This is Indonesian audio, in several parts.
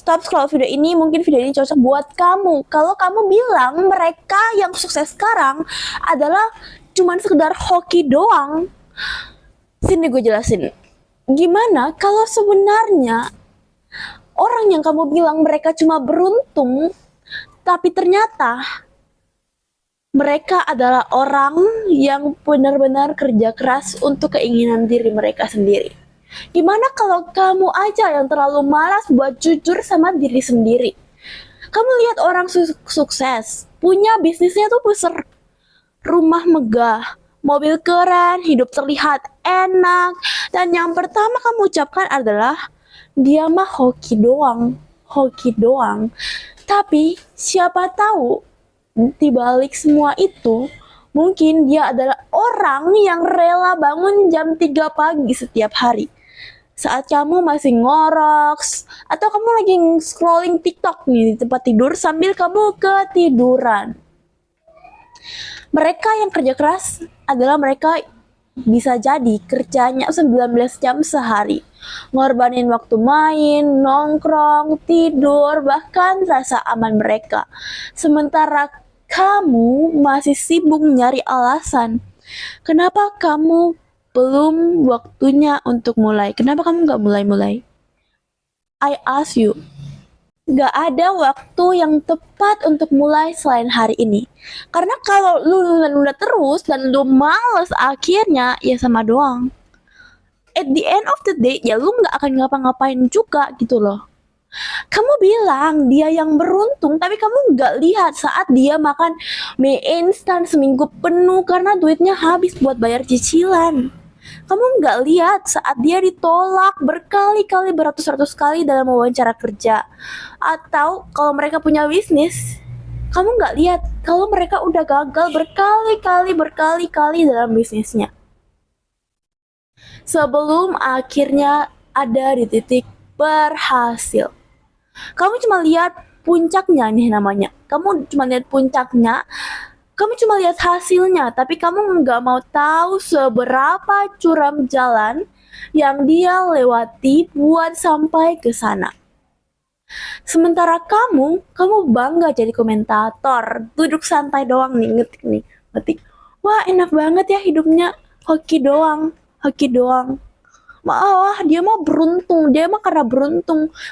stop scroll video ini, mungkin video ini cocok buat kamu. Kalau kamu bilang mereka yang sukses sekarang adalah cuman sekedar hoki doang, sini gue jelasin. Gimana kalau sebenarnya orang yang kamu bilang mereka cuma beruntung, tapi ternyata mereka adalah orang yang benar-benar kerja keras untuk keinginan diri mereka sendiri. Gimana kalau kamu aja yang terlalu malas buat jujur sama diri sendiri? Kamu lihat orang sukses, punya bisnisnya tuh besar, rumah megah, mobil keren, hidup terlihat enak, dan yang pertama kamu ucapkan adalah dia mah hoki doang, hoki doang. Tapi siapa tahu di balik semua itu, mungkin dia adalah orang yang rela bangun jam 3 pagi setiap hari. Saat kamu masih ngorok, atau kamu lagi scrolling TikTok nih di tempat tidur sambil kamu ketiduran. Mereka yang kerja keras adalah mereka bisa jadi kerjanya 19 jam sehari. Ngorbanin waktu main, nongkrong, tidur, bahkan rasa aman mereka. Sementara kamu masih sibuk nyari alasan. Kenapa kamu belum waktunya untuk mulai? Kenapa kamu gak mulai-mulai? I ask you. Gak ada waktu yang tepat untuk mulai selain hari ini. Karena kalau lu nunda terus dan lu males, akhirnya ya sama doang. At the end of the day, ya lu gak akan ngapa-ngapain juga gitu loh. Kamu bilang dia yang beruntung, tapi kamu gak lihat saat dia makan mie instan seminggu penuh karena duitnya habis buat bayar cicilan. Kamu gak lihat saat dia ditolak berkali-kali, beratus-ratus kali dalam wawancara kerja. Atau kalau mereka punya bisnis, kamu gak lihat kalau mereka udah gagal berkali-kali dalam bisnisnya. Sebelum akhirnya ada di titik berhasil. Kamu cuma lihat puncaknya nih namanya. Kamu cuma lihat puncaknya. Kamu cuma lihat hasilnya, tapi kamu nggak mau tahu seberapa curam jalan yang dia lewati buat sampai ke sana. Sementara kamu bangga jadi komentator, duduk santai doang nih, ngetik. Wah, enak banget ya hidupnya, hoki doang. Wah, dia mah beruntung,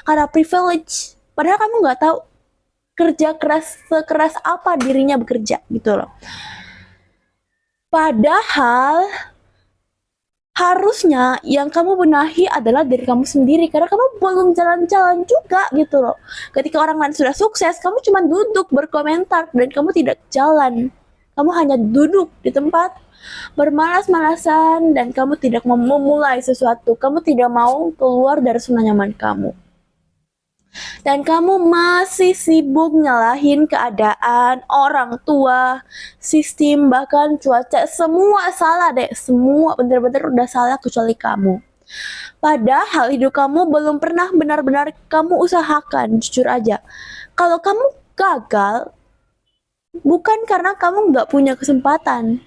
karena privilege. Padahal kamu nggak tahu kerja keras sekeras apa dirinya bekerja gitu loh. Padahal harusnya yang kamu benahi adalah diri kamu sendiri, karena kamu belum jalan-jalan juga gitu loh. Ketika orang lain sudah sukses, kamu cuma duduk berkomentar dan kamu tidak jalan. Kamu hanya duduk di tempat bermalas-malasan dan kamu tidak mau memulai sesuatu. Kamu tidak mau keluar dari zona nyaman kamu. Dan kamu masih sibuk nyalahin keadaan, orang tua, sistem, bahkan cuaca. Semua salah deh, semua bener-bener udah salah kecuali kamu. Padahal hidup kamu belum pernah benar-benar kamu usahakan, jujur aja. Kalau kamu gagal, bukan karena kamu gak punya kesempatan,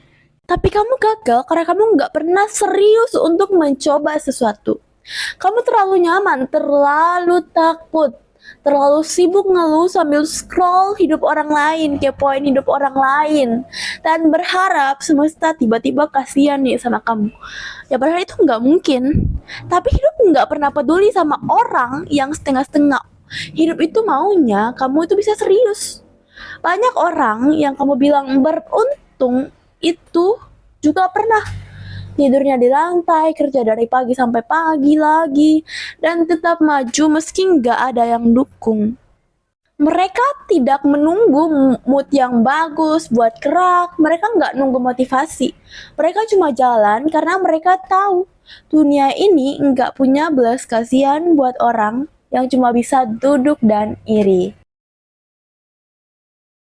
tapi kamu gagal karena kamu gak pernah serius untuk mencoba sesuatu. Kamu terlalu nyaman, terlalu takut, terlalu sibuk ngeluh sambil scroll hidup orang lain, kepoin hidup orang lain, dan berharap semesta tiba-tiba kasihan nih sama kamu. Ya padahal itu nggak mungkin. Tapi hidup nggak pernah peduli sama orang yang setengah-setengah. Hidup itu maunya kamu itu bisa serius. Banyak orang yang kamu bilang beruntung itu juga pernah tidurnya di lantai, kerja dari pagi sampai pagi lagi, dan tetap maju meski nggak ada yang dukung. Mereka tidak menunggu mood yang bagus buat gerak, mereka nggak nunggu motivasi. Mereka cuma jalan karena mereka tahu dunia ini nggak punya belas kasihan buat orang yang cuma bisa duduk dan iri.